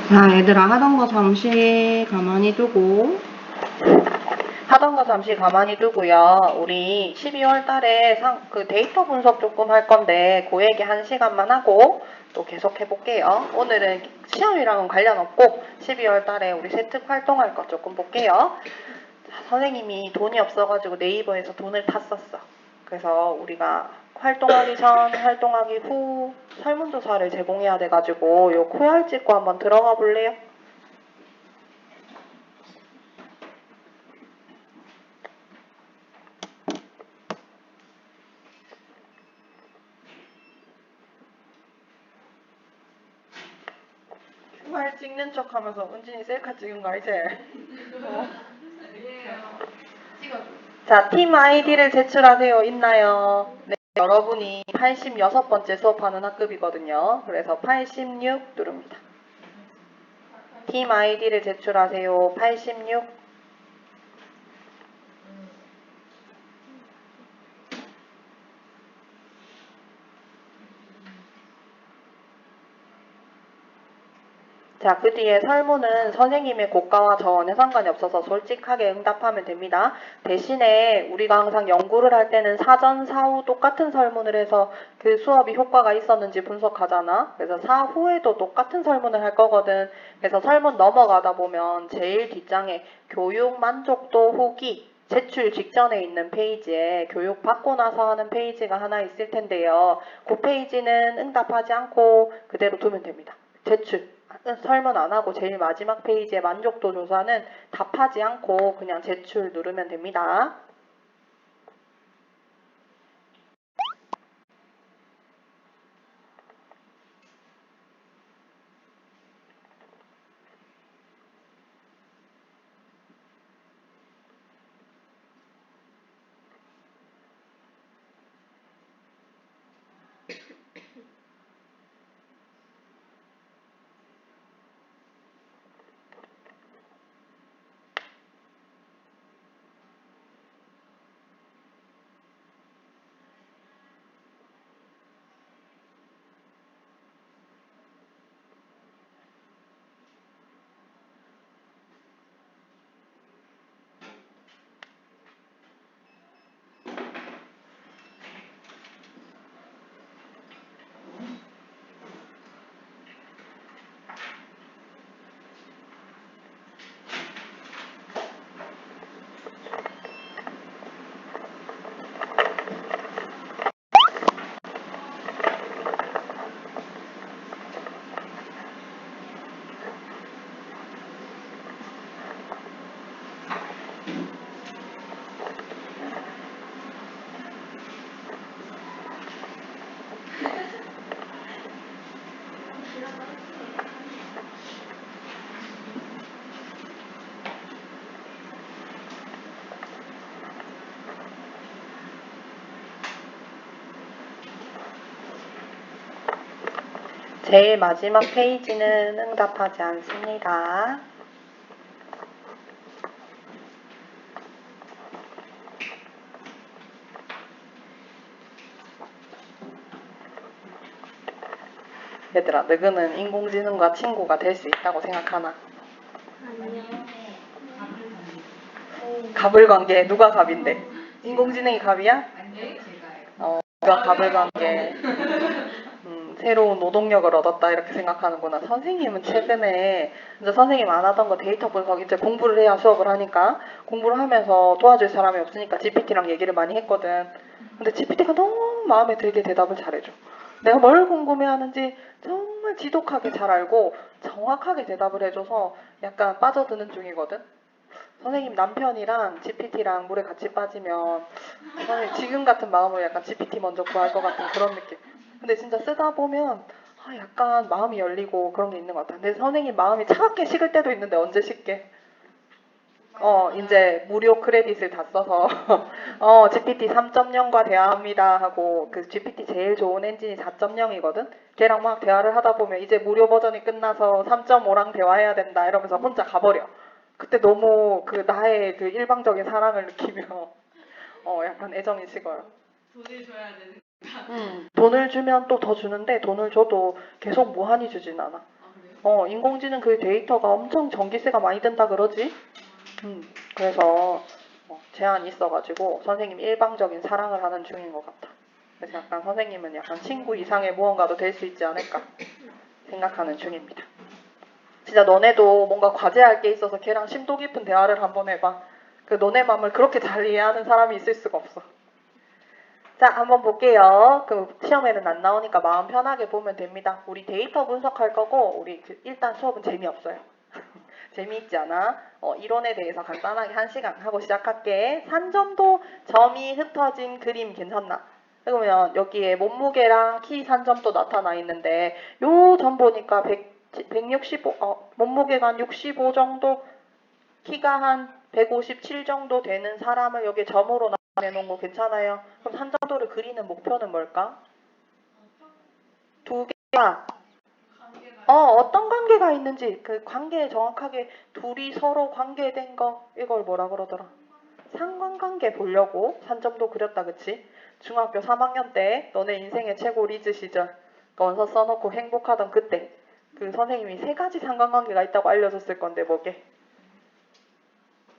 자, 얘들아, 하던 거 잠시 가만히 두고. 하던 거 잠시 가만히 두고요. 우리 12월 달에 데이터 분석 조금 할 건데, 그 얘기 1시간만 하고 또 계속 해볼게요. 오늘은 시험이랑은 관련 없고, 12월 달에 우리 세특 활동할 거 조금 볼게요. 자, 선생님이 돈이 없어가지고 네이버에서 돈을 탔었어. 그래서 우리가 활동하기 전, 활동하기 후 설문조사를 제공해야 돼가지고 요 QR 찍고 한번 들어가 볼래요? QR 찍는 척 하면서 은진이 셀카 찍은 거 알지? 자, 팀 아이디를 제출하세요. 있나요? 네, 여러분이 86번째 수업하는 학급이거든요. 그래서 86 누릅니다. 팀 아이디를 제출하세요. 86. 자, 그 뒤에 설문은 선생님의 고가와 전혀 상관이 없어서 솔직하게 응답하면 됩니다. 대신에 우리가 항상 연구를 할 때는 사전, 사후 똑같은 설문을 해서 그 수업이 효과가 있었는지 분석하잖아. 그래서 사후에도 똑같은 설문을 할 거거든. 그래서 설문 넘어가다 보면 제일 뒷장에 교육 만족도 후기 제출 직전에 있는 페이지에 교육 받고 나서 하는 페이지가 하나 있을 텐데요. 그 페이지는 응답하지 않고 그대로 두면 됩니다. 제출. 설문 안 하고 제일 마지막 페이지에 만족도 조사는 답하지 않고 그냥 제출 누르면 됩니다. 제일 마지막 페이지는 응답하지 않습니다. 얘들아, 너희는 인공지능과 친구가 될 수 있다고 생각하나? 아니요. 갑을 관계 누가 갑인데? 인공지능이 갑이야? 네, 제가요. 누가 갑을 관계? 새로운 노동력을 얻었다 이렇게 생각하는구나. 선생님은 최근에 이제 선생님 안 하던 거 데이터 분석 이제 공부를 해야 수업을 하니까 공부를 하면서 도와줄 사람이 없으니까 GPT랑 얘기를 많이 했거든. 근데 GPT가 너무 마음에 들게 대답을 잘해줘. 내가 뭘 궁금해하는지 정말 지독하게 잘 알고 정확하게 대답을 해줘서 약간 빠져드는 중이거든. 선생님 남편이랑 GPT랑 물에 같이 빠지면 선생님 지금 같은 마음으로 약간 GPT 먼저 구할 것 같은 그런 느낌. 근데 진짜 쓰다 보면 약간 마음이 열리고 그런 게 있는 것 같아. 근데 선생님 마음이 차갑게 식을 때도 있는데 언제 식게? 이제 무료 크레딧을 다 써서 GPT 3.0과 대화합니다 하고 그 GPT 제일 좋은 엔진이 4.0이거든. 걔랑 막 대화를 하다 보면 이제 무료 버전이 끝나서 3.5랑 대화해야 된다 이러면서 혼자 가버려. 그때 너무 그 나의 그 일방적인 사랑을 느끼며 약간 애정이 식어요. 돈을 줘야 되는. 돈을 주면 또 더 주는데 돈을 줘도 계속 무한히 주진 않아. 아, 그래요? 인공지능 그 데이터가 엄청 전기세가 많이 든다 그러지? 그래서 제한이 있어가지고 선생님이 일방적인 사랑을 하는 중인 것 같아. 그래서 약간 선생님은 약간 친구 이상의 무언가도 될 수 있지 않을까 생각하는 중입니다. 진짜 너네도 뭔가 과제할 게 있어서 걔랑 심도 깊은 대화를 한번 해봐. 그 너네 마음을 그렇게 잘 이해하는 사람이 있을 수가 없어. 자, 한번 볼게요. 그 시험에는 안 나오니까 마음 편하게 보면 됩니다. 우리 데이터 분석할 거고 우리 일단 수업은 재미없어요. 재미있지 않아? 이론에 대해서 간단하게 1시간 하고 시작할게. 산점도 점이 흩어진 그림 괜찮나? 그러면 여기에 몸무게랑 키 산점도 나타나 있는데 요 점 보니까 165, 몸무게가 한 65 정도, 키가 한 157 정도 되는 사람을 여기 점으로 나타내놓은 거 괜찮아요? 그럼 산점도를 그리는 목표는 뭘까? 두 개가 어떤 관계가 있는지 그 관계에 정확하게 둘이 서로 관계된 거 이걸 뭐라 그러더라? 상관관계 보려고 산점도 그렸다 그치? 중학교 3학년 때 너네 인생의 최고 리즈 시절 원서 써놓고 행복하던 그때 그 선생님이 3가지 상관관계가 있다고 알려줬을 건데 뭐게?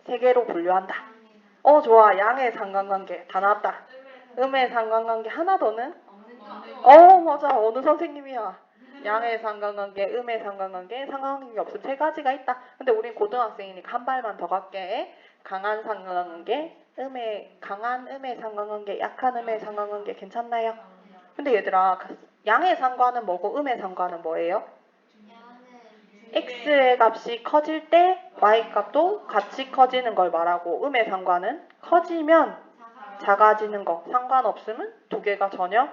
3개로 분류한다. 좋아. 양의 상관관계 다 나왔다. 음의 상관관계 하나 더는? 맞아. 어느 선생님이야? 양의 상관관계, 음의 상관관계, 상관관계가 없으면 3가지가 있다. 근데 우린 고등학생이니까 한 발만 더 갈게. 강한 상관관계, 강한 음의 상관관계, 약한 음의 상관관계 괜찮나요? 근데 얘들아, 양의 상관은 뭐고 음의 상관은 뭐예요? x의 값이 커질 때 y 값도 같이 커지는 걸 말하고 음의 상관은 커지면 작아지는 거. 상관없으면 2개가 전혀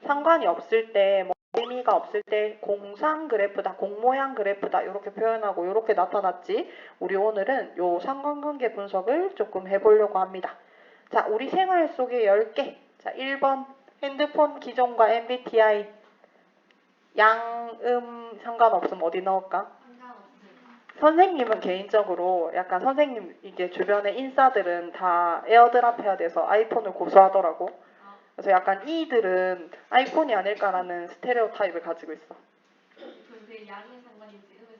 상관이 없을 때 의미가 없을 때 공상 그래프다, 공모양 그래프다 이렇게 표현하고 이렇게 나타났지. 우리 오늘은 요 상관관계 분석을 조금 해보려고 합니다. 자, 우리 생활 속에 10개. 자, 1번 핸드폰 기종과 MBTI 양, 상관없으면 어디 넣을까? 선생님은 개인적으로 약간 선생님 이게 주변에 인싸들은 다 에어드랍 해야 돼서 아이폰을 고수하더라고. 그래서 약간 이들은 아이폰이 아닐까라는 스테레오 타입을 가지고 있어. 근데 양의 상관인지 음의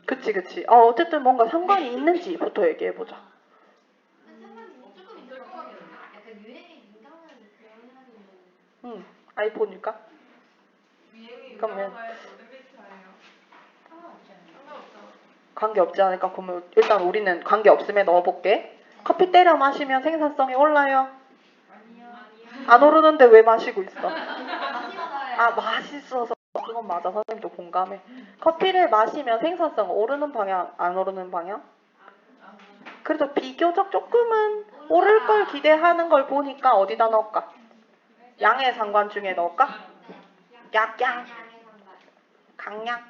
상관인지. 그치. 어쨌든 뭔가 상관이 있는지부터 얘기해보자. 상관이 조금 있을 것 같아요. 약간 유행에 민감한 그런 사람은. 아이폰일까? 유행이 그러면 민감한 MBTI예요. 상관없죠. 관계없지 않을까? 그러면 일단 우리는 관계없음에 넣어볼게. 커피 때려 마시면 생산성이 올라요? 아니요. 안 오르는데 왜 마시고 있어? 맛있어요. 맛있어서. 그건 맞아. 선생님도 공감해. 커피를 마시면 생산성 오르는 방향, 안 오르는 방향? 그래도 비교적 조금은 오를 걸 기대하는 걸 보니까 어디다 넣을까? 양의 상관 중에 넣을까? 약양. 강약.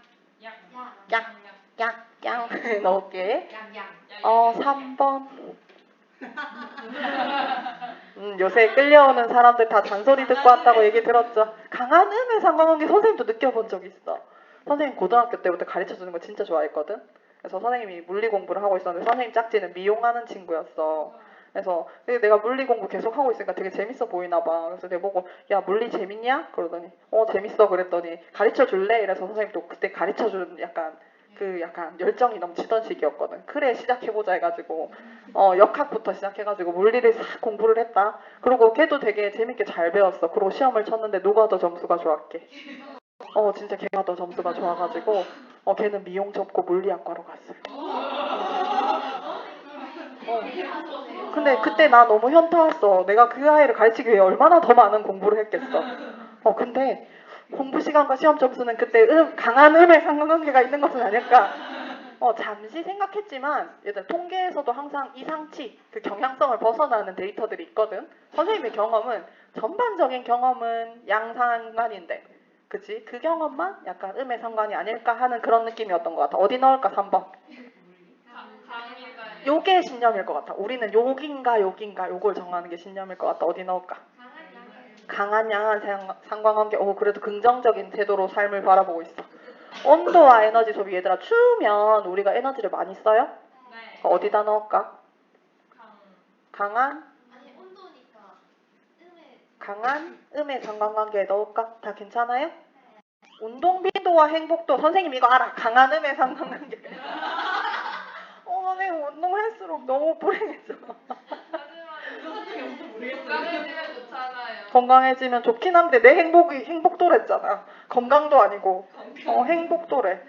약양. 넣을게. 3번. 요새 끌려오는 사람들 다 잔소리 듣고 왔다고 얘기 들었죠. 강한 음의 상관관계 선생님도 느껴본 적 있어. 선생님 고등학교 때부터 가르쳐주는 거 진짜 좋아했거든. 그래서 선생님이 물리 공부를 하고 있었는데 선생님 짝지는 미용하는 친구였어. 그래서 내가 물리 공부 계속 하고 있으니까 되게 재밌어 보이나 봐. 그래서 내보고 야 물리 재밌냐? 그러더니 재밌어 그랬더니 가르쳐 줄래? 이래서 선생님도 그때 가르쳐 주는 약간 열정이 넘치던 시기였거든. 그래 시작해보자 해가지고 역학부터 시작해가지고 물리를 싹 공부를 했다. 그리고 걔도 되게 재밌게 잘 배웠어. 그리고 시험을 쳤는데 누가 더 점수가 좋았게? 진짜 걔가 더 점수가 좋아가지고 걔는 미용 접고 물리학과로 갔어요. 근데 그때 나 너무 현타 왔어. 내가 그 아이를 가르치기 위해 얼마나 더 많은 공부를 했겠어. 근데 공부 시간과 시험 점수는 그때 강한 음의 상관관계가 있는 것은 아닐까. 잠시 생각했지만 얘들 통계에서도 항상 이상치, 그 경향성을 벗어나는 데이터들이 있거든. 선생님의 경험은 전반적인 경험은 양상관인데 그치? 그 경험만 약간 음의 상관이 아닐까 하는 그런 느낌이었던 것 같아. 어디 넣을까? 3번. 요게 신념일 것 같아. 우리는 요긴가 요걸 정하는 게 신념일 것 같다. 어디 넣을까? 강한 양한 상관관계. 그래도 긍정적인 태도로 삶을 바라보고 있어. 온도와 에너지 소비. 얘들아 추우면 우리가 에너지를 많이 써요? 네. 어디다 넣을까? 강한? 아니 온도니까 강한 음의 상관관계에 넣을까? 다 괜찮아요? 운동 빈도와 행복도 선생님 이거 알아. 강한 음의 상관관계. 내가 운동할수록 너무 불행해져. 건강해지면 좋잖아요. 건강해지면 좋긴 한데 내 행복이 행복도래잖아. 건강도 아니고 행복도래.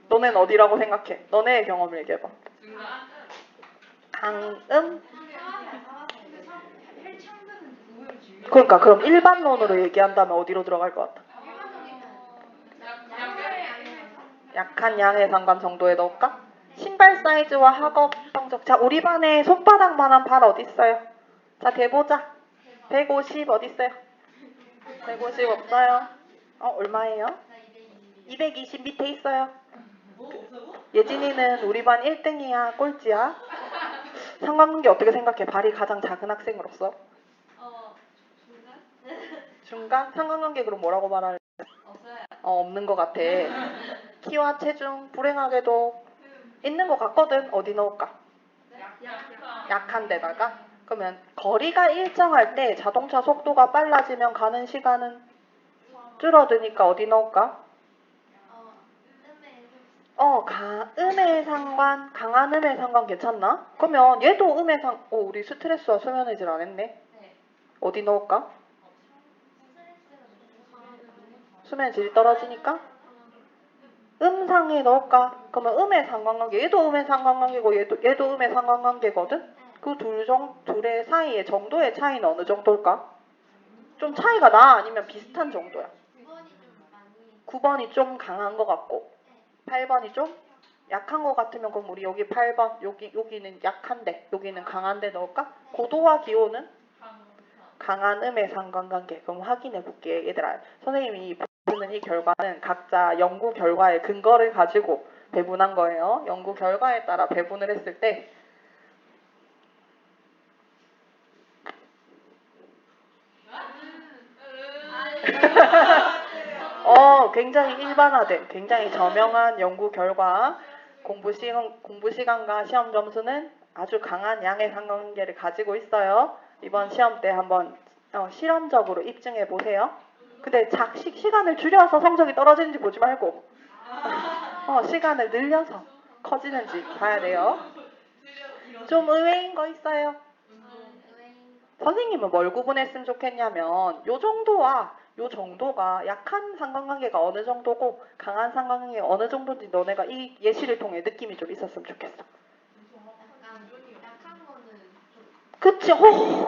너넨 어디라고 생각해? 너네의 경험을 얘기해봐. 강음? 그러니까 그럼 일반론으로 얘기한다면 어디로 들어갈 것 같아? 약한 양의 상관 정도에 넣을까? 신발 사이즈와 학업 성적. 자, 우리 반에 손바닥만한 발 어디 있어요? 자, 대보자. 150 어디 있어요? 150 없어요. 얼마예요? 220 밑에 있어요. 예진이는 우리 반 1등이야, 꼴찌야. 상관관계 어떻게 생각해? 발이 가장 작은 학생으로서. 중간? 상관관계 그럼 뭐라고 말할래? 없어요. 없는 것 같아. 키와 체중, 불행하게도 있는 것 같거든. 어디 넣을까? 약한 데다가? 그러면 거리가 일정할 때 자동차 속도가 빨라지면 가는 시간은 줄어드니까 어디 넣을까? 음의 상관, 강한 음의 상관 괜찮나? 그러면 얘도 음의 우리 스트레스와 수면의 질 안 했네. 어디 넣을까? 수면의 질이 떨어지니까? 음상에 넣을까? 그러면 음의 상관관계, 얘도 음의 상관관계고 얘도 음의 상관관계거든? 그 둘의 사이의 정도의 차이는 어느 정도일까? 좀 차이가 나? 아니면 비슷한 정도야? 9번이 좀 강한 것 같고 8번이 좀 약한 것 같으면 그럼 우리 여기 8번 여기는 약한데 여기는 강한데 넣을까? 고도와 기호는? 강한 음의 상관관계. 그럼 확인해 볼게. 얘들아, 선생님이 보여주는 이 결과는 각자 연구 결과의 근거를 가지고 배분한 거예요. 연구 결과에 따라 배분을 했을 때 굉장히 일반화된, 굉장히 저명한 연구 결과, 공부 시간과 시험 점수는 아주 강한 양의 상관관계를 가지고 있어요. 이번 시험 때 한번 실험적으로 입증해 보세요. 근데 시간을 줄여서 성적이 떨어지는지 보지 말고 시간을 늘려서 커지는지 봐야 돼요. 좀 의외인 거 있어요? 선생님은 뭘 구분했으면 좋겠냐면 요 정도와 요 정도가 약한 상관관계가 어느 정도고 강한 상관관계가 어느 정도인지 너네가 이 예시를 통해 느낌이 좀 있었으면 좋겠어. 약한 거는 그치?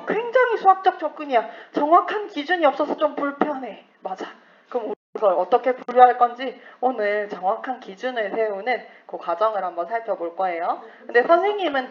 굉장히 수학적 접근이야. 정확한 기준이 없어서 좀 불편해. 맞아. 그럼 우리가 어떻게 분류할 건지 오늘 정확한 기준을 세우는 그 과정을 한번 살펴볼 거예요. 근데 선생님은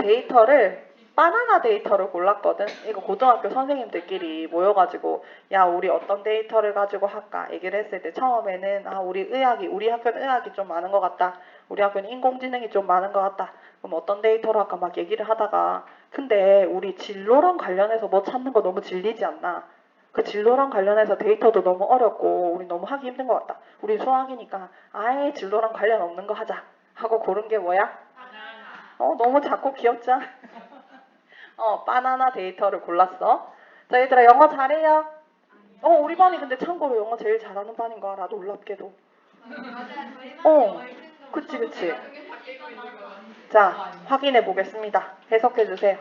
바나나 데이터를 골랐거든. 이거 고등학교 선생님들끼리 모여가지고 야 우리 어떤 데이터를 가지고 할까 얘기를 했을 때 처음에는 우리 학교는 의학이 좀 많은 것 같다. 우리 학교는 인공지능이 좀 많은 것 같다. 그럼 어떤 데이터로 할까 막 얘기를 하다가 근데 우리 진로랑 관련해서 뭐 찾는 거 너무 질리지 않나? 그 진로랑 관련해서 데이터도 너무 어렵고 우리 너무 하기 힘든 것 같다. 우리 수학이니까 아예 진로랑 관련 없는 거 하자 하고 고른 게 뭐야? 너무 작고 귀엽지 않아? 바나나 데이터를 골랐어. 자, 얘들아 영어 잘해요? 우리 반이 근데 참고로 영어 제일 잘하는 반인 거 알아? 놀랍게도. 그치. 자, 확인해 보겠습니다. 해석해 주세요.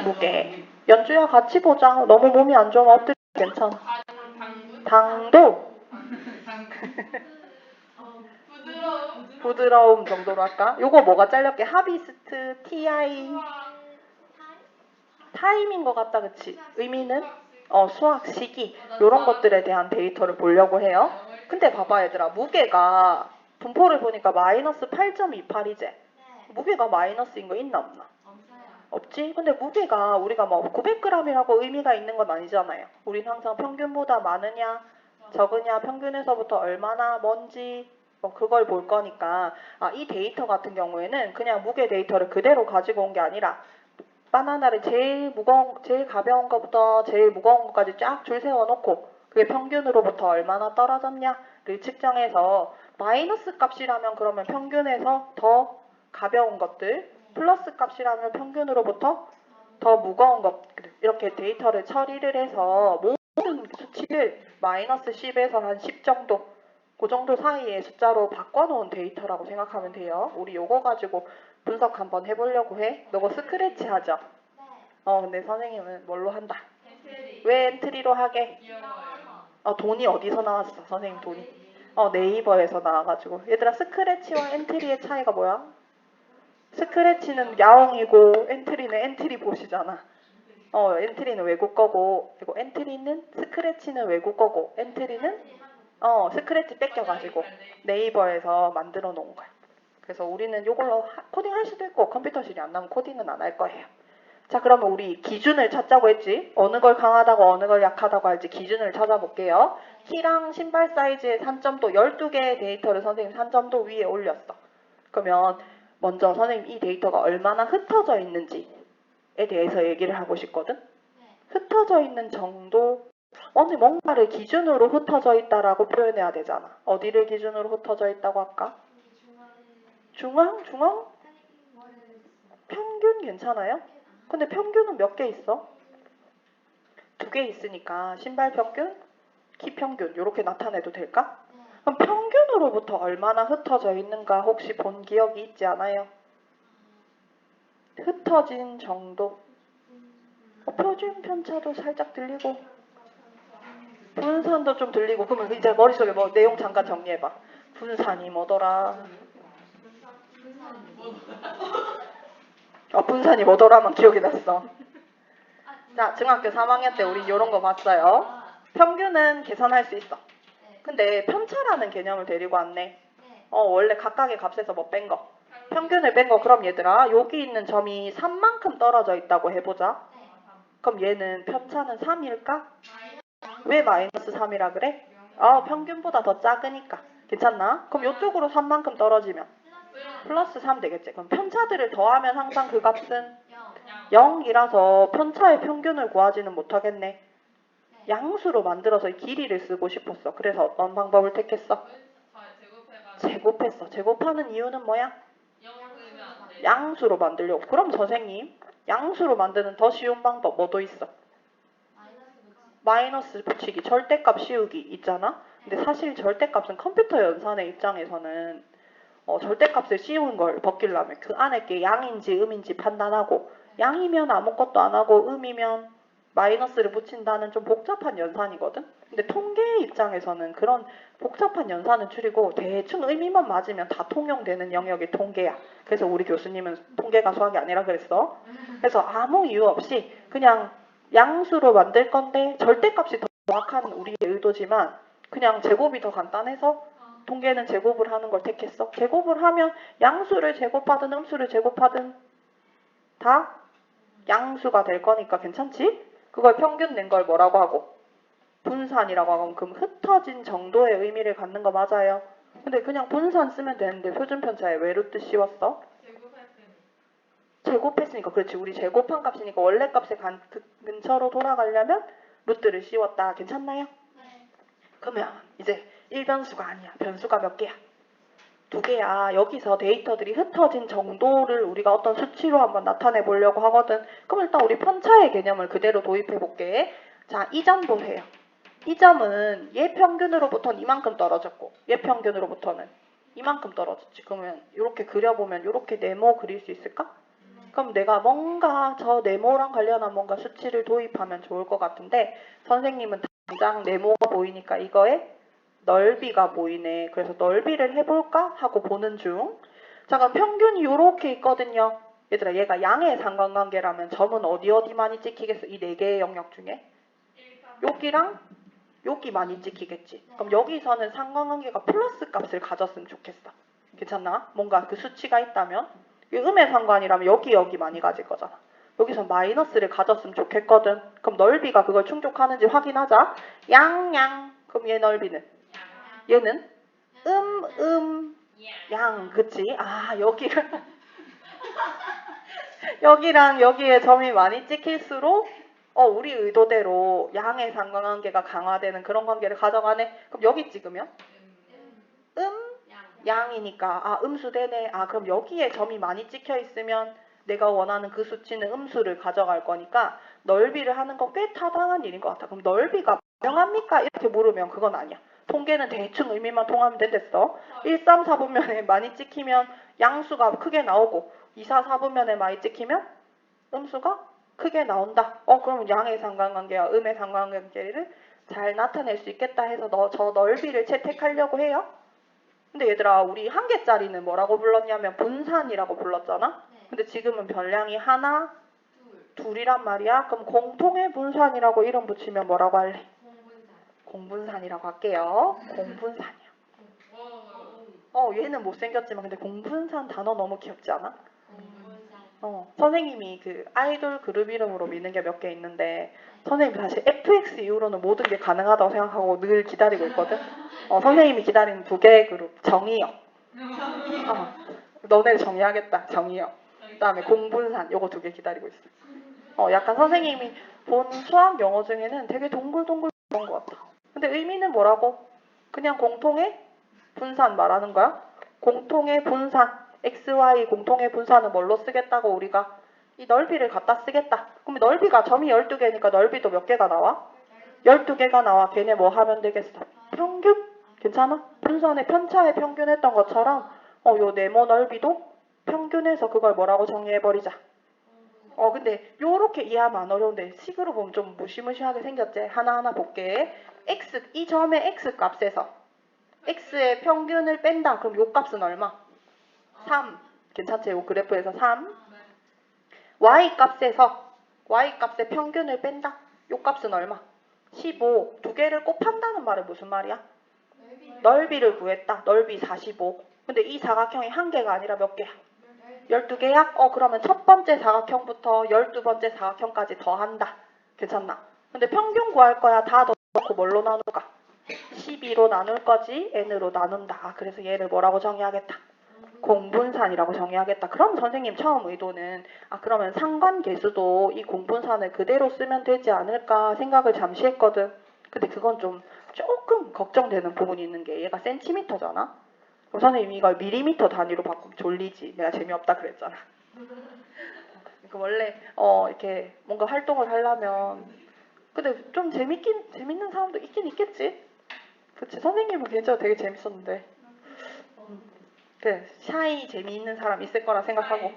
무게. 연주야 같이 보자. 너무 몸이 안 좋으면 엎드려 괜찮아. 당도. 부드러움 정도로 할까? 요거 뭐가 잘렸게? 하비스트, TI, 타임인 것 같다, 그치? 의미는? 수학, 시기 요런 것들에 대한 데이터를 보려고 해요. 근데 봐봐 얘들아, 무게가 분포를 보니까 마이너스 8.28이지? 무게가 마이너스인 거 있나 없나? 없지? 근데 무게가 우리가 뭐 900g이라고 의미가 있는 건 아니잖아요. 우린 항상 평균보다 많으냐 적으냐 평균에서부터 얼마나 먼지 뭐 그걸 볼 거니까 이 데이터 같은 경우에는 그냥 무게 데이터를 그대로 가지고 온 게 아니라 바나나를 제일 가벼운 것부터 제일 무거운 것까지 쫙 줄 세워놓고 그게 평균으로부터 얼마나 떨어졌냐를 측정해서 마이너스 값이라면 그러면 평균에서 더 가벼운 것들 플러스 값이라면 평균으로부터 더 무거운 것들 이렇게 데이터를 처리를 해서 모든 얘를 마이너스 10에서 한 10 정도 그 정도 사이의 숫자로 바꿔놓은 데이터라고 생각하면 돼요. 우리 요거 가지고 분석 한번 해보려고 해. 너거 스크래치 하죠? 네. 근데 선생님은 뭘로 한다? 엔트리. 왜 엔트리로 하게? 귀여워요. 돈이 어디서 나왔어? 선생님 돈이. 네이버에서 나와가지고. 얘들아 스크래치와 엔트리의 차이가 뭐야? 스크래치는 야옹이고 엔트리는 엔트리 봇이잖아. 엔트리는 외국 거고, 그리고 엔트리는 스크래치는 외국 거고, 엔트리는 스크래치 뺏겨가지고 네이버에서 만들어 놓은 거야. 그래서 우리는 이걸로 코딩 할 수도 있고 컴퓨터실이 안 나면 코딩은 안 할 거예요. 자, 그러면 우리 기준을 찾자고 했지. 어느 걸 강하다고 어느 걸 약하다고 할지 기준을 찾아볼게요. 키랑 신발 사이즈의 산점도 12개의 데이터를 선생님 산점도 위에 올렸어. 그러면 먼저 선생님 이 데이터가 얼마나 흩어져 있는지에 대해서 얘기를 하고 싶거든. 네. 흩어져 있는 정도, 어느 뭔가를 기준으로 흩어져 있다라고 표현해야 되잖아. 어디를 기준으로 흩어져 있다고 할까? 중앙? 평균 괜찮아요? 근데 평균은 몇 개 있어? 2개 있으니까 신발 평균, 키 평균 이렇게 나타내도 될까? 그럼 평균으로부터 얼마나 흩어져 있는가 혹시 본 기억이 있지 않아요? 흩어진 정도. 표준 편차도 살짝 들리고 분산도 좀 들리고. 그러면 이제 머릿속에 뭐 내용 잠깐 정리해봐. 분산이 뭐더라? 분산이 뭐더라만 기억이 났어. 자, 중학교 3학년 때 우리 이런 거 봤어요. 평균은 계산할 수 있어. 근데 편차라는 개념을 데리고 왔네. 원래 각각의 값에서 뭐 뺀 거. 평균을 뺀 거. 그럼 얘들아 여기 있는 점이 3만큼 떨어져 있다고 해보자. 그럼 얘는 편차는 3일까? 왜 마이너스 3이라 그래? 평균보다 더 작으니까. 괜찮나? 그럼 이쪽으로 3만큼 떨어지면 플러스 3 되겠지. 그럼 편차들을 더하면 항상 그 값은 0이라서 편차의 평균을 구하지는 못하겠네. 양수로 만들어서 이 길이를 쓰고 싶었어. 그래서 어떤 방법을 택했어? 제곱했어. 제곱하는 이유는 뭐야? 양수로 만들려고. 그럼 선생님 양수로 만드는 더 쉬운 방법 뭐도 있어? 마이너스 붙이기, 절대값 씌우기 있잖아. 근데 사실 절대값은 컴퓨터 연산의 입장에서는 절대값을 씌운 걸 벗기려면 그 안에 게 양인지 음인지 판단하고, 양이면 아무것도 안 하고 음이면 마이너스를 붙인다는 좀 복잡한 연산이거든. 근데 통계의 입장에서는 그런 복잡한 연산은 줄이고 대충 의미만 맞으면 다 통용되는 영역이 통계야. 그래서 우리 교수님은 통계가 수학이 아니라 그랬어. 그래서 아무 이유 없이 그냥 양수로 만들 건데 절대값이 더 정확한 우리의 의도지만 그냥 제곱이 더 간단해서 통계는 제곱을 하는 걸 택했어. 제곱을 하면 양수를 제곱하든 음수를 제곱하든 다 양수가 될 거니까 괜찮지? 그걸 평균 낸 걸 뭐라고 하고? 분산이라고 하고. 그럼 흩어진 정도의 의미를 갖는 거 맞아요. 근데 그냥 분산 쓰면 되는데 표준 편차에 왜 루트 씌웠어? 제곱했으니까. 그렇지. 우리 제곱한 값이니까 원래 값의 그 근처로 돌아가려면 루트를 씌웠다. 괜찮나요? 그러면 이제 1변수가 아니야. 변수가 몇 개야? 2개야. 여기서 데이터들이 흩어진 정도를 우리가 어떤 수치로 한번 나타내 보려고 하거든. 그럼 일단 우리 편차의 개념을 그대로 도입해 볼게. 자, 이 점 보세요. 이 점은 얘 평균으로부터는 이만큼 떨어졌고 얘 평균으로부터는 이만큼 떨어졌지. 그러면 이렇게 그려보면 이렇게 네모 그릴 수 있을까? 그럼 내가 뭔가 저 네모랑 관련한 뭔가 수치를 도입하면 좋을 것 같은데 선생님은 당장 네모가 보이니까 이거에 넓이가 보이네. 그래서 넓이를 해볼까? 하고 보는 중. 자, 그럼 평균이 이렇게 있거든요. 얘들아, 얘가 양의 상관관계라면 점은 어디 많이 찍히겠어? 이 4개의 영역 중에? 여기랑 여기 많이 찍히겠지. 그럼 여기서는 상관관계가 플러스 값을 가졌으면 좋겠어. 괜찮나? 뭔가 그 수치가 있다면? 음의 상관이라면 여기 많이 가질 거잖아. 여기서 마이너스를 가졌으면 좋겠거든. 그럼 넓이가 그걸 충족하는지 확인하자. 양. 그럼 얘 넓이는? 얘는 양. 그치? 여기랑 여기에 점이 많이 찍힐수록 우리 의도대로 양의 상관관계가 강화되는 그런 관계를 가져가네. 그럼 여기 찍으면 양이니까 음수 되네. 그럼 여기에 점이 많이 찍혀 있으면 내가 원하는 그 수치는 음수를 가져갈 거니까 넓이를 하는 건 꽤 타당한 일인 것 같아. 그럼 넓이가 명합니까? 이렇게 물으면 그건 아니야. 통계는 대충 의미만 통하면 된댔어. 1, 3, 4분면에 많이 찍히면 양수가 크게 나오고 2, 4, 4분면에 많이 찍히면 음수가 크게 나온다. 그러면 양의 상관관계와 음의 상관관계를 잘 나타낼 수 있겠다 해서 저 넓이를 채택하려고 해요. 근데 얘들아, 우리 한 개짜리는 뭐라고 불렀냐면 분산이라고 불렀잖아. 근데 지금은 변량이 하나, 둘이란 말이야. 그럼 공통의 분산이라고 이름 붙이면 뭐라고 할래? 공분산이라고 할게요. 공분산이야. 얘는 못생겼지만 근데 공분산 단어 너무 귀엽지 않아? 선생님이 그 아이돌 그룹 이름으로 미는 게 몇 개 있는데 선생님이 사실 FX 이후로는 모든 게 가능하다고 생각하고 늘 기다리고 있거든. 선생님이 기다리는 두 개의 그룹, 정의역. 너네 정의하겠다, 정의역. 그다음에 공분산, 요거 두 개 기다리고 있어. 약간 선생님이 본 수학 영어 중에는 되게 동글동글 그런 것 같아. 근데 의미는 뭐라고? 그냥 공통의 분산 말하는 거야. 공통의 분산, XY 공통의 분산은 뭘로 쓰겠다고 우리가? 이 넓이를 갖다 쓰겠다. 그럼 넓이가 점이 12개니까 넓이도 몇 개가 나와? 12개가 나와. 걔네 뭐 하면 되겠어? 평균? 괜찮아? 분산의 편차에 평균했던 것처럼 요 네모 넓이도 평균해서 그걸 뭐라고 정의해버리자. 근데 요렇게 이해하면 안 어려운데 식으로 보면 좀 무시무시하게 생겼지? 하나하나 볼게. x, 이 점의 x 값에서 x의 평균을 뺀다. 그럼 요 값은 얼마? 3. 괜찮지? 요 그래프에서 3. y 값에서 y 값의 평균을 뺀다. 요 값은 얼마? 15. 두 개를 곱한다는 말은 무슨 말이야? 넓이를 구했다. 넓이 45. 근데 이 사각형이 한 개가 아니라 몇 개야? 12개야? 그러면 첫 번째 사각형부터 12번째 사각형까지 더한다. 괜찮나? 근데 평균 구할 거야. 다 넣고 뭘로 나눌까? 12로 나눌 거지. n으로 나눈다. 그래서 얘를 뭐라고 정의하겠다? 공분산이라고 정의하겠다. 그럼 선생님 처음 의도는 그러면 상관계수도 이 공분산을 그대로 쓰면 되지 않을까 생각을 잠시 했거든. 근데 그건 좀 조금 걱정되는 부분이 있는 게 얘가 센티미터잖아. 그럼 선생님이 이걸 밀리미터 단위로 바꾸면 졸리지. 내가 재미없다 그랬잖아. 그러니까 원래 이렇게 뭔가 활동을 하려면 근데 좀 재밌는 사람도 있긴 있겠지. 그치? 선생님은 괜찮아 되게 재밌었는데. 샤이 재미있는 사람 있을 거라 생각하고.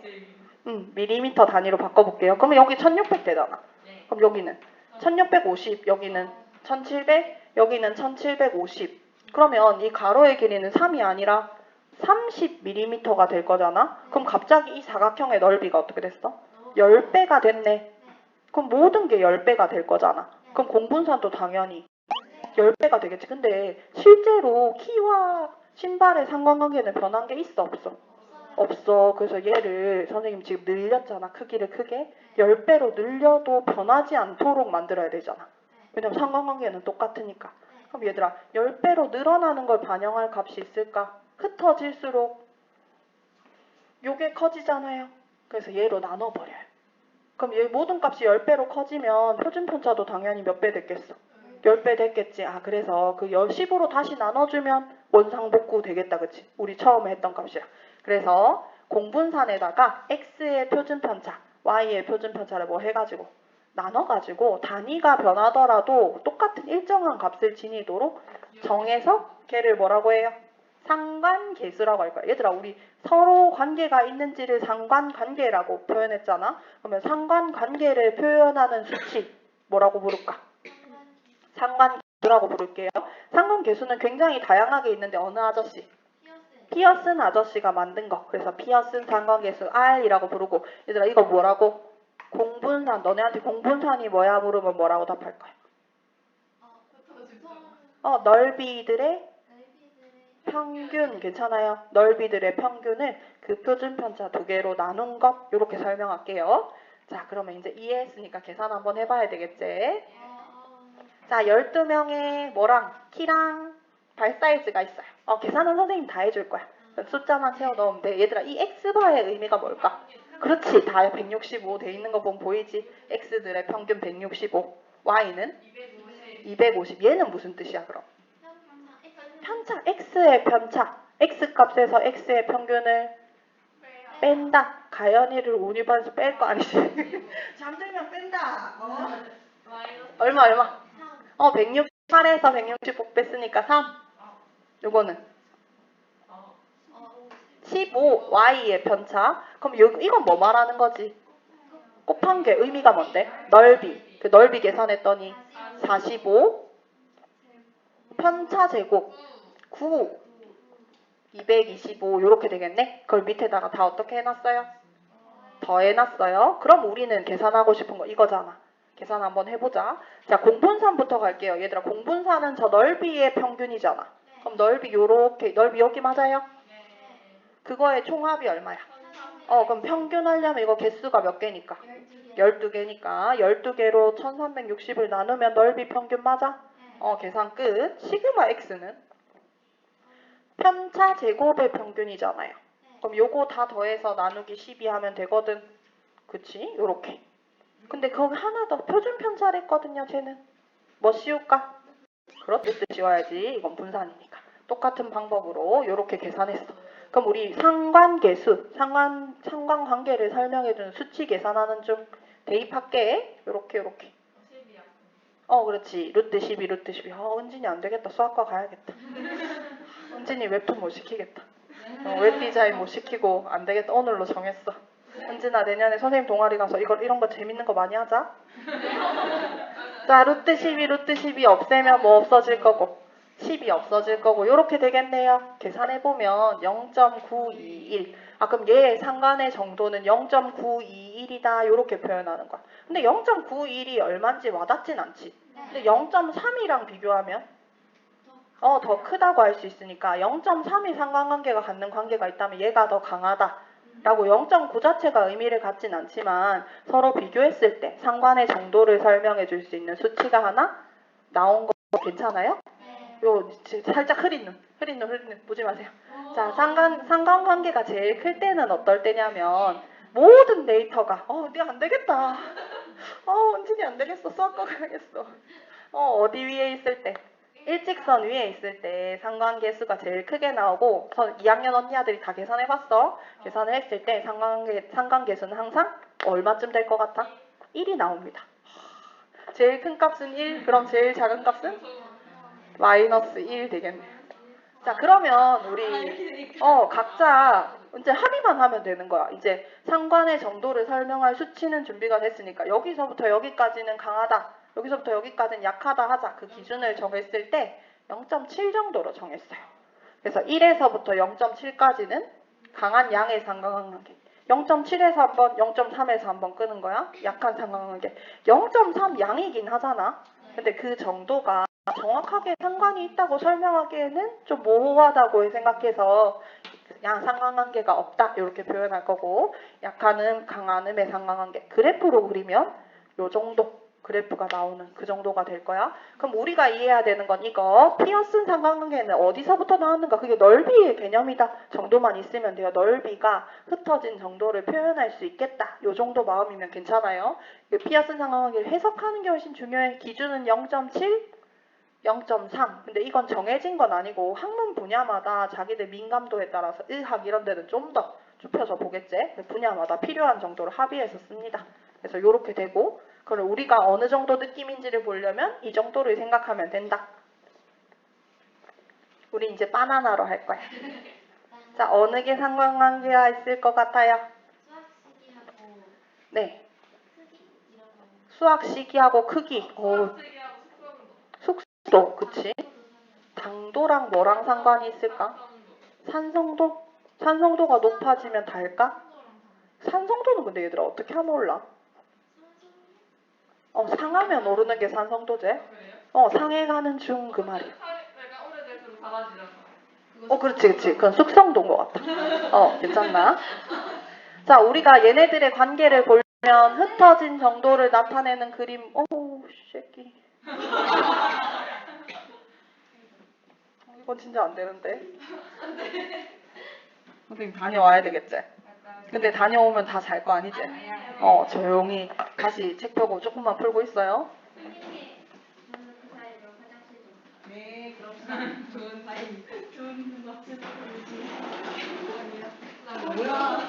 밀리미터 단위로 바꿔볼게요. 그러면 여기 1600 되잖아. 그럼 여기는 1650, 여기는 1700, 여기는 1750. 그러면 이 가로의 길이는 3이 아니라 30mm가 될 거잖아. 그럼 갑자기 이 사각형의 넓이가 어떻게 됐어? 10배가 됐네. 그럼 모든 게 10배가 될 거잖아. 그럼 공분산도 당연히 10배가 되겠지. 근데 실제로 키와 신발의 상관관계는 변한 게 있어? 없어? 없어. 그래서 얘를 선생님 지금 늘렸잖아. 크기를 크게. 10배로 늘려도 변하지 않도록 만들어야 되잖아. 왜냐면 상관관계는 똑같으니까. 그럼 얘들아 10배로 늘어나는 걸 반영할 값이 있을까? 흩어질수록 요게 커지잖아요. 그래서 얘로 나눠버려요. 그럼 얘 모든 값이 10배로 커지면 표준편차도 당연히 몇 배 됐겠어? 10배 됐겠지. 그래서 그 10으로 다시 나눠주면 원상복구 되겠다. 그치? 우리 처음에 했던 값이야. 그래서 공분산에다가 x의 표준편차, y의 표준편차를 뭐 해가지고 나눠가지고 단위가 변하더라도 똑같은 일정한 값을 지니도록 정해서 걔를 뭐라고 해요? 상관계수라고 할 거야. 얘들아 우리 서로 관계가 있는지를 상관관계라고 표현했잖아. 그러면 상관관계를 표현하는 수치 뭐라고 부를까? 상관계수라고 부를게요. 상관계수는 굉장히 다양하게 있는데 어느 아저씨? 피어슨 아저씨가 만든 거. 그래서 피어슨 상관계수 R이라고 부르고. 얘들아 이거 뭐라고? 공분산. 너네한테 공분산이 뭐야 물으면 뭐라고 답할 거야? 넓이들의 평균. 괜찮아요. 넓이들의 평균을 그 표준편차 두 개로 나눈 것. 이렇게 설명할게요. 자 그러면 이제 이해했으니까 계산 한번 해봐야 되겠지? 자 12명의 뭐랑 키랑 발 사이즈가 있어요. 계산은 선생님 다 해줄 거야. 숫자만 채워 넣으면 돼. 얘들아 이 x바의 의미가 뭘까? 그렇지. 다 165 돼 있는 거 보면 보이지? x들의 평균 165. y는 250. 얘는 무슨 뜻이야 그럼? 편차. x의 편차. x값에서 x의 평균을 뺀다. 가연이를 운이반에서 뺄 거 아니지? 잠들면 뺀다. 얼마? 160. 8에서 165 뺐으니까 3. 요거는 15 y의 편차. 그럼 이건 뭐 말하는 거지? 곱한 게 의미가 뭔데? 넓이. 그 넓이 계산했더니 45 편차 제곱 9 225 요렇게 되겠네. 그걸 밑에다가 다 어떻게 해놨어요? 더해놨어요. 그럼 우리는 계산하고 싶은 거 이거잖아. 계산 한번 해보자. 자, 공분산부터 갈게요. 얘들아, 공분산은 저 넓이의 평균이잖아. 그럼 넓이 요렇게, 넓이 여기 맞아요? 그거의 총합이 얼마야? 그럼 평균 하려면 이거 개수가 몇 개니까? 12개니까 12개로 1360을 나누면 넓이 평균 맞아? 계산 끝. 시그마 x는 편차 제곱의 평균이잖아요. 그럼 요거 다 더해서 나누기 12 하면 되거든. 그치? 요렇게. 근데 거기 하나 더 표준 편차랬거든요. 쟤는. 뭐 씌울까? 그렇듯 씌워야지. 이건 분산이니까. 똑같은 방법으로 요렇게 계산했어. 그럼 우리 상관계수, 상관관계를 설명해주는 수치 계산하는 중 대입할게. 요렇게. 그렇지. 루트 12, 루트 12. 은진이 안 되겠다. 수학과 가야겠다. 은진이 웹툰 못 시키겠다. 웹 디자인 못 시키고 안 되겠다. 오늘로 정했어. 은진아, 내년에 선생님 동아리 가서 이런 거 재밌는 거 많이 하자. 자, 루트 12, 루트 12 없애면 뭐 없어질 거고 10이 없어질 거고 요렇게 되겠네요. 계산해보면 0.921. 그럼 얘 상관의 정도는 0.921이다. 요렇게 표현하는 거야. 근데 0.921이 얼마인지 와닿진 않지. 근데 0.3이랑 비교하면 더 크다고 할 수 있으니까 0.3이 상관관계가 갖는 관계가 있다면 얘가 더 강하다. 라고 0.9 자체가 의미를 갖진 않지만 서로 비교했을 때 상관의 정도를 설명해 줄 수 있는 수치가 하나 나온 거 괜찮아요? 요 살짝 흐린 눈 보지 마세요. 자, 상관관계가 제일 클 때는 어떨 때냐면 모든 데이터가 내가 안 되겠다. 은진이 안 되겠어. 수학과 가야겠어. 어디 위에 있을 때? 일직선 위에 있을 때 상관계수가 제일 크게 나오고 2학년 언니 아들이 다 계산해봤어. 계산을 했을 때 상관계수는 항상 얼마쯤 될 것 같아? 1이 나옵니다. 제일 큰 값은 1, 그럼 제일 작은 값은? 마이너스 1 되겠네요. 자, 그러면 우리 각자 이제 합의만 하면 되는 거야. 이제 상관의 정도를 설명할 수치는 준비가 됐으니까 여기서부터 여기까지는 강하다. 여기서부터 여기까지는 약하다 하자. 그 기준을 정했을 때 0.7 정도로 정했어요. 그래서 1에서부터 0.7까지는 강한 양의 상관관계. 0.7에서 한번, 0.3에서 한번 끄는 거야. 약한 상관관계. 0.3 양이긴 하잖아. 근데 그 정도가 정확하게 상관이 있다고 설명하기에는 좀 모호하다고 생각해서 그냥 상관관계가 없다 이렇게 표현할 거고, 약한음, 강한음의 상관관계 그래프로 그리면 요 정도 그래프가 나오는 그 정도가 될 거야. 그럼 우리가 이해해야 되는 건 이거 피어슨 상관관계는 어디서부터 나왔는가? 그게 넓이의 개념이다 정도만 있으면 돼요. 넓이가 흩어진 정도를 표현할 수 있겠다. 요 정도 마음이면 괜찮아요. 피어슨 상관관계를 해석하는 게 훨씬 중요해. 기준은 0.7 0.3. 근데 이건 정해진 건 아니고 학문 분야마다 자기들 민감도에 따라서 의학 이런 데는 좀 더 좁혀서 보겠지. 분야마다 필요한 정도로 합의해서 씁니다. 그래서 이렇게 되고, 그럼 우리가 어느 정도 느낌인지를 보려면 이 정도를 생각하면 된다. 우리 이제 바나나로 할 거야. 자, 어느 게 상관관계가 있을 것 같아요? 수학식이하고 네. 크기 이런 거. 수학 시기하고 크기. 숙소, 그치? 당도랑 뭐랑 상관이 있을까? 산성도? 산성도가 높아지면 달까? 산성도는 근데 얘들아 어떻게 하면 올라? 상하면 오르는 게 산성도제? 상해가는 중 그 말이야. 내가 오래될수록 달라지잖아. 그렇지. 그건 숙성도인 것 같아. 괜찮나? 자, 우리가 얘네들의 관계를 보면 흩어진 정도를 나타내는 그림. 새끼. 이건 진짜 안 되는데. 선생님 다녀와야 되겠지? 근데 다녀오면 다 잘 거 아니지? 조용히 다시 책 펴고 조금만 풀고 있어요. 선생님, 저는 그 사이로 화장실 좀. 네, 그럽시다. 좋은 사이. 좋은 맛집 뭐지? 뭐야?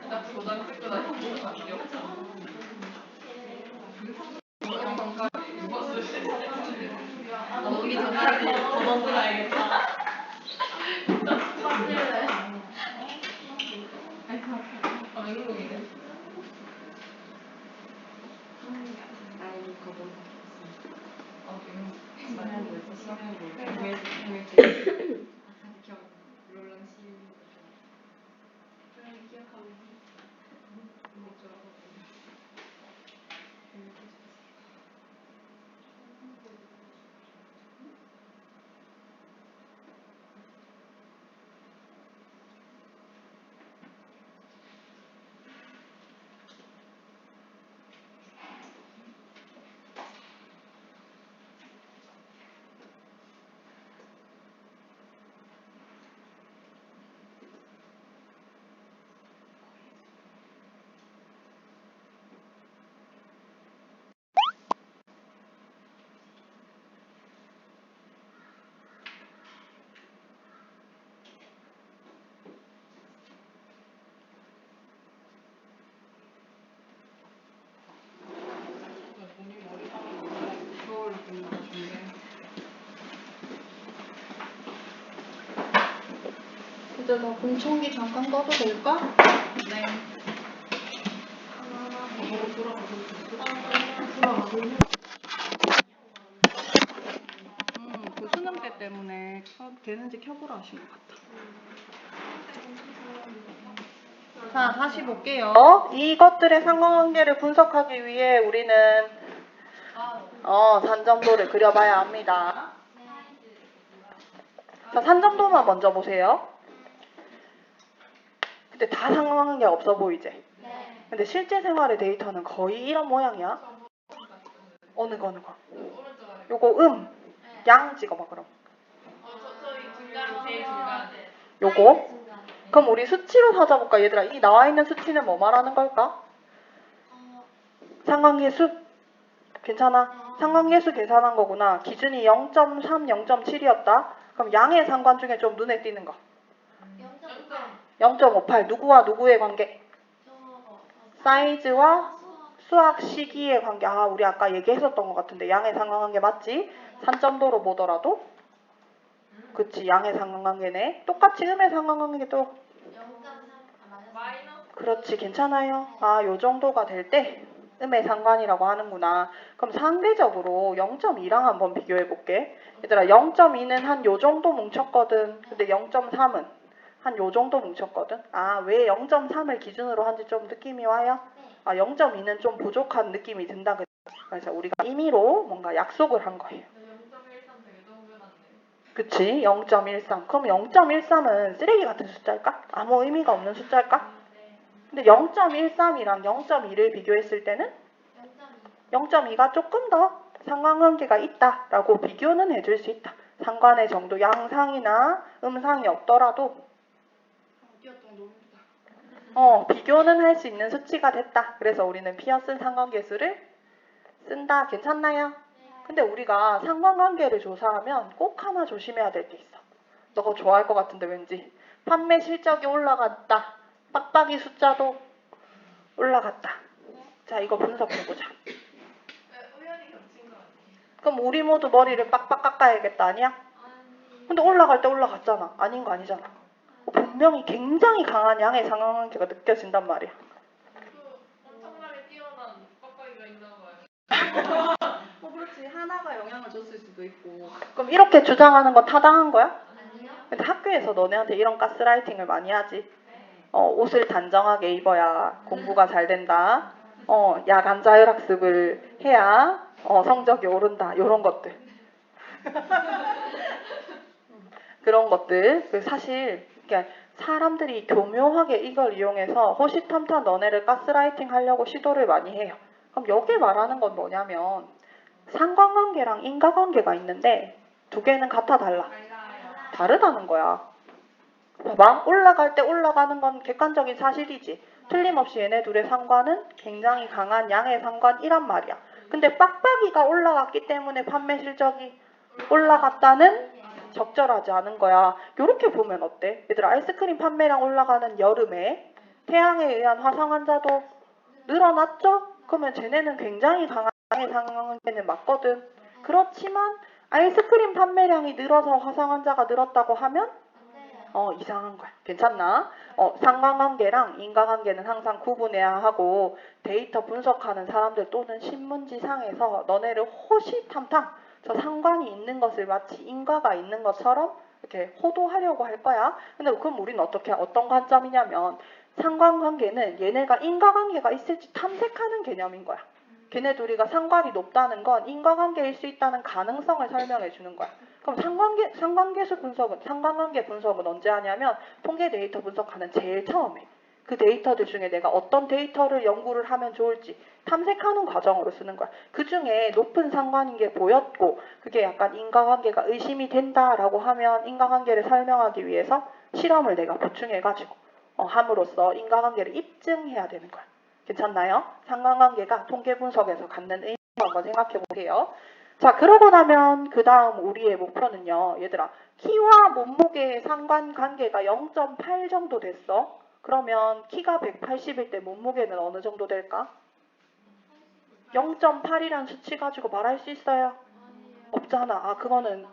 나 도장 찍고 다니는 거 귀엽다. 더 만들어야겠다. 맞을래. 아, 외국이네. 이제 나 공청기 잠깐 꺼도 될까? 네. 그 수능 때 때문에 되는지 켜보라 하신 것 같아. 자, 다시 볼게요. 이것들의 상관관계를 분석하기 위해 우리는 산점도를 그려봐야 합니다. 자, 산점도만 먼저 보세요. 근데 다 상관관계가 없어 보이지? 네. 근데 실제 생활의 데이터는 거의 이런 모양이야. 어느 거? 요거 양 찍어봐 그럼. 저희 중간, 제일 중간. 요거. 그럼 우리 수치로 찾아볼까 얘들아? 이 나와 있는 수치는 뭐 말하는 걸까? 상관계수? 괜찮아? 상관계수 계산한 거구나. 기준이 0.3, 0.7이었다. 그럼 양의 상관 중에 좀 눈에 띄는 거. 0.58. 누구와 누구의 관계? 사이즈와 수학 시기의 관계. 아, 우리 아까 얘기했었던 것 같은데 양의 상관관계 맞지? 산점도로 보더라도 그치, 양의 상관관계네. 똑같이 음의 상관관계도 그렇지, 괜찮아요. 아, 요 정도가 될 때 음의 상관이라고 하는구나. 그럼 상대적으로 0.2랑 한번 비교해 볼게. 얘들아, 0.2는 한 요 정도 뭉쳤거든. 근데 0.3은 한 요 정도 뭉쳤거든. 아, 왜 0.3을 기준으로 한지 좀 느낌이 와요? 아, 0.2는 좀 부족한 느낌이 든다. 그래서 우리가 임의로 뭔가 약속을 한 거예요. 그치? 0.13. 그럼 0.13은 쓰레기 같은 숫자일까? 아무 의미가 없는 숫자일까? 근데 0.13이랑 0.2를 비교했을 때는 0.2가 조금 더 상관관계가 있다라고 비교는 해줄 수 있다. 상관의 정도 양상이나 음상이 없더라도 비교는 할 수 있는 수치가 됐다. 그래서 우리는 피어슨 상관계수를 쓴다. 괜찮나요? 근데 우리가 상관관계를 조사하면 꼭 하나 조심해야 될 게 있어. 너 그거 좋아할 것 같은데 왠지. 판매 실적이 올라갔다. 빡빡이 숫자도 올라갔다. 자, 이거 분석해보자. 우연히 겹친 거 아니에요? 그럼 우리 모두 머리를 빡빡 깎아야겠다, 아니야? 근데 올라갈 때 올라갔잖아. 아닌 거 아니잖아. 분명히 굉장히 강한 양의 상관관계가 느껴진단 말이야. 엄청나게 뛰어난 빡빡이가 있나 봐요. 그렇지. 하나가 영향을 줬을 수도 있고. 그럼 이렇게 주장하는 건 타당한 거야? 아니요. 근데 학교에서 너네한테 이런 가스라이팅을 많이 하지. 옷을 단정하게 입어야 공부가 잘 된다. 야간 자율학습을 해야 성적이 오른다. 이런 것들. 그런 것들. 사실 사람들이 교묘하게 이걸 이용해서 호시탐탐 너네를 가스라이팅 하려고 시도를 많이 해요. 그럼 여기 말하는 건 뭐냐면 상관관계랑 인과관계가 있는데 두 개는 같아 달라? 다르다는 거야. 봐봐. 올라갈 때 올라가는 건 객관적인 사실이지. 틀림없이 얘네 둘의 상관은 굉장히 강한 양의 상관이란 말이야. 근데 빡빡이가 올라갔기 때문에 판매 실적이 올라갔다는 적절하지 않은 거야. 이렇게 보면 어때? 얘들아, 아이스크림 판매량 올라가는 여름에 태양에 의한 화상 환자도 늘어났죠? 그러면 쟤네는 굉장히 강한 양의 상관관계는 맞거든. 그렇지만 아이스크림 판매량이 늘어서 화상 환자가 늘었다고 하면 안 돼요. 이상한 거야. 괜찮나? 상관관계랑 인과관계는 항상 구분해야 하고 데이터 분석하는 사람들 또는 신문지상에서 너네를 호시탐탐 저 상관이 있는 것을 마치 인과가 있는 것처럼 이렇게 호도하려고 할 거야. 근데 그럼 우리는 어떤 관점이냐면 상관관계는 얘네가 인과관계가 있을지 탐색하는 개념인 거야. 걔네 둘이가 상관이 높다는 건 인과관계일 수 있다는 가능성을 설명해 주는 거야. 그럼 상관관계 분석은 언제 하냐면 통계 데이터 분석하는 제일 처음에 그 데이터들 중에 내가 어떤 데이터를 연구를 하면 좋을지 탐색하는 과정으로 쓰는 거야. 그 중에 높은 상관인 게 보였고 그게 약간 인과관계가 의심이 된다라고 하면 인과관계를 설명하기 위해서 실험을 내가 보충해가지고 함으로써 인과관계를 입증해야 되는 거야. 괜찮나요? 상관관계가 통계 분석에서 갖는 의미 한번 생각해 보세요. 자, 그러고 나면 그 다음 우리의 목표는요. 얘들아, 키와 몸무게의 상관관계가 0.8 정도 됐어. 그러면 키가 180일 때 몸무게는 어느 정도 될까? 0.8이란 수치 가지고 말할 수 있어요? 없잖아. 그거는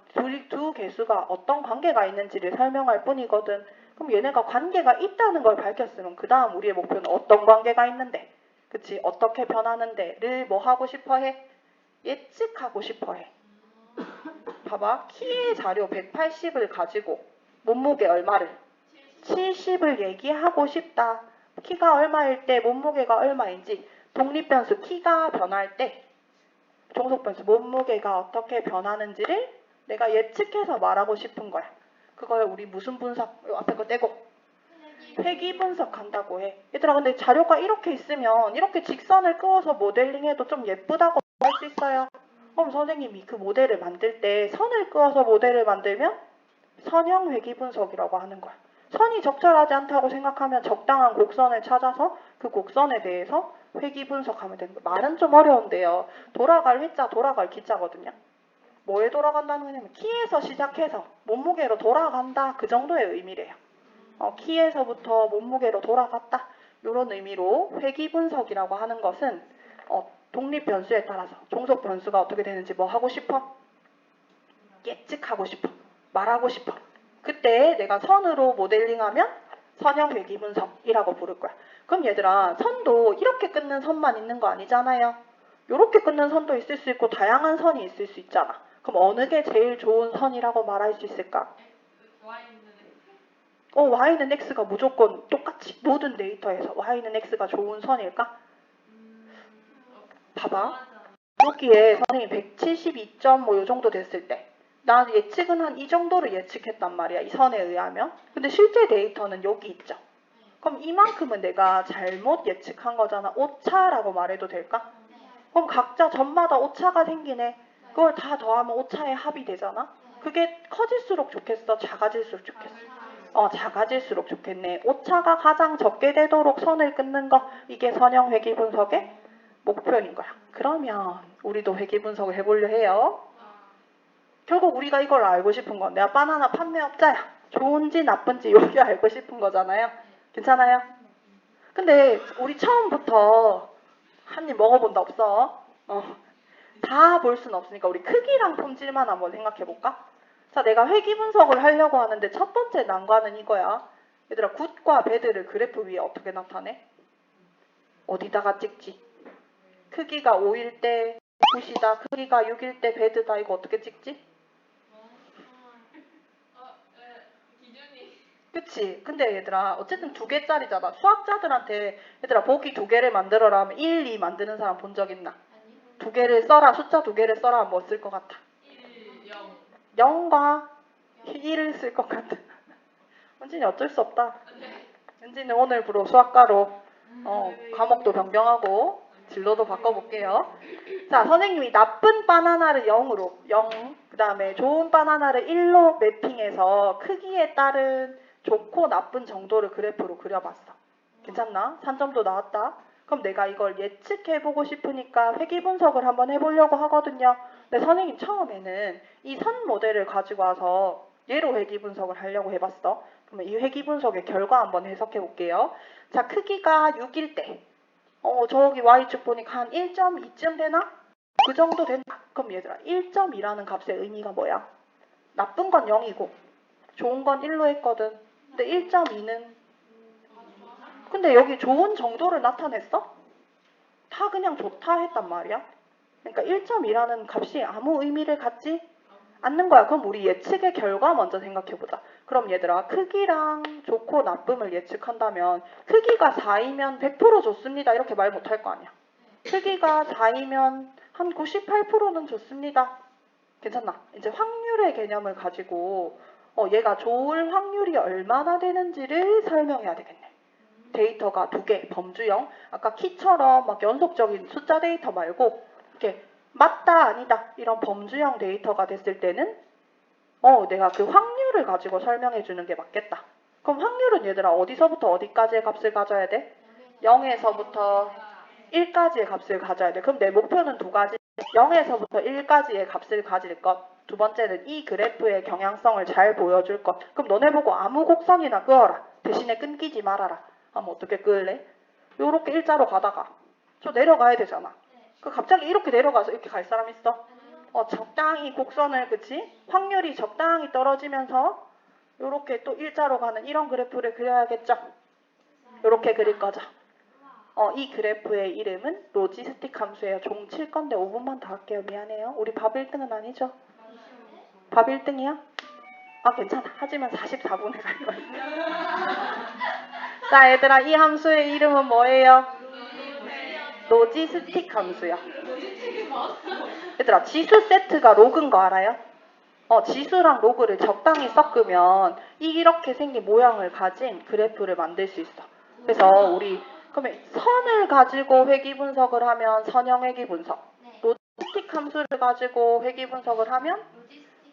두 개수가 어떤 관계가 있는지를 설명할 뿐이거든. 그럼 얘네가 관계가 있다는 걸 밝혔으면 그 다음 우리의 목표는 어떤 관계가 있는데, 그치? 어떻게 변하는데를 뭐 하고 싶어 해? 예측하고 싶어 해. 봐봐. 키의 자료 180을 가지고 몸무게 얼마를? 70을 얘기하고 싶다. 키가 얼마일 때 몸무게가 얼마인지 독립변수 키가 변할 때 종속변수 몸무게가 어떻게 변하는지를 내가 예측해서 말하고 싶은 거야. 그걸 우리 무슨 분석? 앞에 거 떼고 회귀 분석한다고 해. 얘들아 근데 자료가 이렇게 있으면 이렇게 직선을 그어서 모델링해도 좀 예쁘다고 할 수 있어요. 그럼 선생님이 그 모델을 만들 때 선을 그어서 모델을 만들면 선형 회귀 분석이라고 하는 거야. 선이 적절하지 않다고 생각하면 적당한 곡선을 찾아서 그 곡선에 대해서 회귀 분석하면 되는 거야. 말은 좀 어려운데요. 돌아갈 회자, 돌아갈 기자거든요. 뭐에 돌아간다는 거냐면 키에서 시작해서 몸무게로 돌아간다. 그 정도의 의미래요. 키에서부터 몸무게로 돌아갔다. 이런 의미로 회귀 분석이라고 하는 것은 독립 변수에 따라서 종속 변수가 어떻게 되는지 뭐 하고 싶어? 예측하고 싶어. 말하고 싶어. 그때 내가 선으로 모델링하면 선형 회귀 분석이라고 부를 거야. 그럼 얘들아 선도 이렇게 끊는 선만 있는 거 아니잖아요. 이렇게 끊는 선도 있을 수 있고 다양한 선이 있을 수 있잖아. 그럼 어느 게 제일 좋은 선이라고 말할 수 있을까? y는 x가 무조건 똑같이 모든 데이터에서 y는 x가 좋은 선일까? 봐봐. 여기에 선생님이 172점 요 정도 됐을 때 난 예측은 한 이 정도를 예측했단 말이야. 이 선에 의하면. 근데 실제 데이터는 여기 있죠. 그럼 이만큼은 내가 잘못 예측한 거잖아. 오차라고 말해도 될까? 그럼 각자 점마다 오차가 생기네. 그걸 다 더하면 오차의 합이 되잖아. 그게 커질수록 좋겠어? 작아질수록 좋겠어? 작아질수록 좋겠네. 오차가 가장 적게 되도록 선을 끊는 거. 이게 선형 회귀 분석의 목표인 거야. 그러면 우리도 회귀 분석을 해보려 해요. 결국 우리가 이걸 알고 싶은 건 내가 바나나 판매업자야. 좋은지 나쁜지 여기 알고 싶은 거잖아요. 괜찮아요? 근데 우리 처음부터 한 입 먹어본다 없어? 다 볼 수는 없으니까 우리 크기랑 품질만 한번 생각해볼까? 자, 내가 회귀 분석을 하려고 하는데 첫 번째 난관은 이거야. 얘들아, 굿과 배드를 그래프 위에 어떻게 나타내? 어디다가 찍지? 크기가 5일 때 굿이다, 크기가 6일 때 배드다. 이거 어떻게 찍지? 기준이. 그치? 근데 얘들아 어쨌든 2개짜리잖아. 수학자들한테 얘들아 보기 2개를 만들어라 하면 1, 2 만드는 사람 본 적 있나? 2개를 써라. 숫자 2개를 써라 하면 뭐 쓸 것 같아? 1, 0. 0과 1을 쓸 것 같아. 은진이 어쩔 수 없다. 은진이 오늘부로 수학과로 과목도 변경하고 진로도 바꿔볼게요. 자, 선생님이 나쁜 바나나를 0으로 0, 그 다음에 좋은 바나나를 1로 매핑해서 크기에 따른 좋고 나쁜 정도를 그래프로 그려봤어. 괜찮나? 산점도 나왔다. 그럼 내가 이걸 예측해보고 싶으니까 회귀 분석을 한번 해보려고 하거든요. 근데 선생님 처음에는 이 선 모델을 가지고 와서 얘로 회귀 분석을 하려고 해봤어. 그러면 이 회귀 분석의 결과 한번 해석해볼게요. 자, 크기가 6일 때 저기 Y축 보니까 한 1.2쯤 되나? 그 정도 된다. 그럼 얘들아 1.2라는 값의 의미가 뭐야? 나쁜 건 0이고 좋은 건 1로 했거든. 근데 1.2는 근데 여기 좋은 정도를 나타냈어? 다 그냥 좋다 했단 말이야. 그러니까 1.2라는 값이 아무 의미를 갖지 않는 거야. 그럼 우리 예측의 결과 먼저 생각해보자. 그럼 얘들아 크기랑 좋고 나쁨을 예측한다면 크기가 4이면 100% 좋습니다. 이렇게 말 못할 거 아니야. 크기가 4이면 한 98%는 좋습니다. 괜찮나? 이제 확률의 개념을 가지고 얘가 좋을 확률이 얼마나 되는지를 설명해야 되겠네. 데이터가 2개, 범주형. 아까 키처럼 막 연속적인 숫자 데이터 말고 이렇게 맞다, 아니다 이런 범주형 데이터가 됐을 때는 내가 그 확률을 가지고 설명해 주는 게 맞겠다. 그럼 확률은 얘들아 어디서부터 어디까지의 값을 가져야 돼? 0에서부터 1까지의 값을 가져야 돼. 그럼 내 목표는 2가지. 0에서부터 1까지의 값을 가질 것. 두 번째는 이 그래프의 경향성을 잘 보여줄 것. 그럼 너네 보고 아무 곡선이나 그어라. 대신에 끊기지 말아라. 그럼 어떻게 끌래? 요렇게 일자로 가다가 저 내려가야 되잖아. 그 갑자기 이렇게 내려가서 이렇게 갈 사람 있어? 적당히 곡선을 그치? 확률이 적당히 떨어지면서 요렇게 또 일자로 가는 이런 그래프를 그려야겠죠? 요렇게 그릴 거죠. 이 그래프의 이름은 로지스틱 함수예요. 종 칠 건데 5분만 더 할게요. 미안해요. 우리 밥 1등은 아니죠? 밥 1등이야? 괜찮아. 하지만 44분에 갈 거야. 자, 얘들아, 이 함수의 이름은 뭐예요? 로지스틱 함수야. 얘들아, 지수 세트가 로그인 거 알아요? 지수랑 로그를 적당히 섞으면 이렇게 생긴 모양을 가진 그래프를 만들 수 있어. 그래서 우리 그러면 선을 가지고 회귀 분석을 하면 선형 회귀 분석, 로지스틱 함수를 가지고 회귀 분석을 하면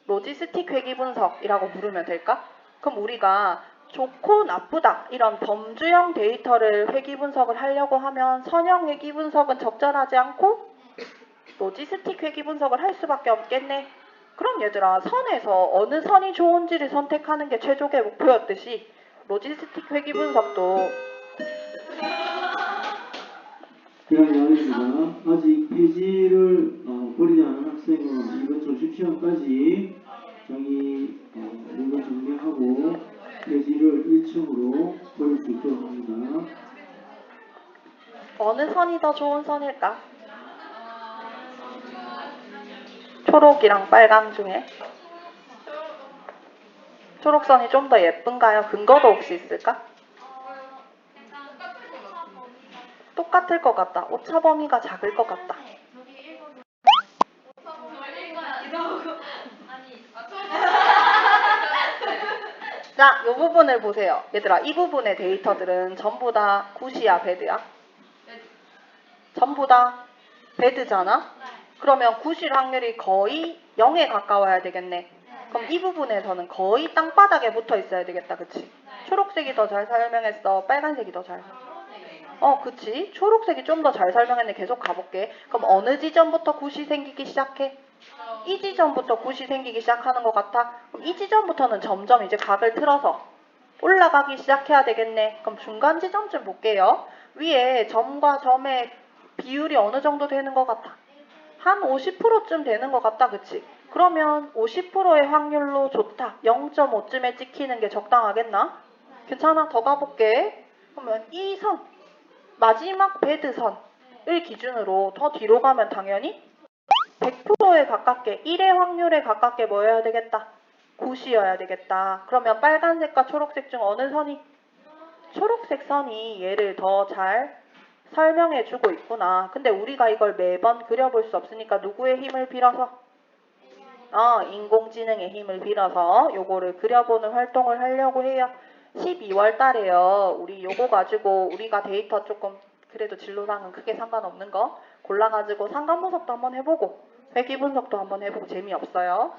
로지스틱 회귀 분석이라고 부르면 될까? 그럼 우리가 좋고 나쁘다 이런 범주형 데이터를 회귀 분석을 하려고 하면 선형 회귀 분석은 적절하지 않고 로지스틱 회귀 분석을 할 수밖에 없겠네. 그럼 얘들아 선에서 어느 선이 좋은지를 선택하는 게 최종의 목표였듯이 로지스틱 회귀 분석도 그러면 알겠습니다. 아직 페이지를 버리지 않은 학생은 이번 조심 시간까지 물건 정리하고 페이지를 1층으로 버릴 수 있도록 합니다. 어느 선이 더 좋은 선일까? 초록이랑 빨강 중에 초록선이 좀 더 예쁜가요? 근거도 혹시 있을까? 똑같을 것 같다. 오차 범위가 작을 것 같다. 자, 이 부분을 보세요. 얘들아, 이 부분의 데이터들은 전부 다 굿이야, 배드야? 전부 다 배드잖아? 그러면 굿일 확률이 거의 0에 가까워야 되겠네. 그럼 이 부분에서는 거의 땅바닥에 붙어 있어야 되겠다, 그치? 초록색이 더 잘 설명했어? 빨간색이 더 잘? 그치? 초록색이 좀 더 잘 설명했네. 계속 가볼게. 그럼 어느 지점부터 굿이 생기기 시작해? 이 지점부터 굿이 생기기 시작하는 것 같아? 그럼 이 지점부터는 점점 이제 각을 틀어서 올라가기 시작해야 되겠네. 그럼 중간 지점쯤 볼게요. 위에 점과 점의 비율이 어느 정도 되는 것 같아? 한 50%쯤 되는 것 같다, 그치? 그러면 50%의 확률로 좋다. 0.5쯤에 찍히는 게 적당하겠나? 괜찮아, 더 가볼게. 그러면 이 선, 마지막 배드선을 기준으로 더 뒤로 가면 당연히 100%에 가깝게, 1의 확률에 가깝게 뭐여야 되겠다? 9이어야 되겠다. 그러면 빨간색과 초록색 중 어느 선이? 초록색 선이 얘를 더 잘 설명해주고 있구나. 근데 우리가 이걸 매번 그려볼 수 없으니까 누구의 힘을 빌어서? 인공지능의 힘을 빌어서 요거를 그려보는 활동을 하려고 해요. 12월 달에요. 우리 요거 가지고 우리가 데이터 조금 그래도 진로상은 크게 상관없는 거 골라가지고 상관 분석도 한번 해보고 회귀 분석도 한번 해보고 재미없어요.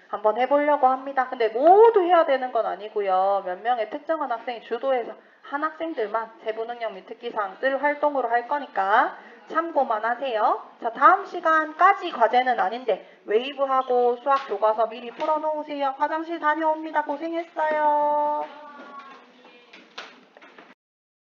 한번 해보려고 합니다. 근데 모두 해야 되는 건 아니고요. 몇 명의 특정한 학생이 주도해서 한 학생들만 세부능력 및 특기사항 쓸 활동으로 할 거니까 참고만 하세요. 자, 다음 시간까지 과제는 아닌데 웨이브하고 수학 교과서 미리 풀어놓으세요. 화장실 다녀옵니다. 고생했어요.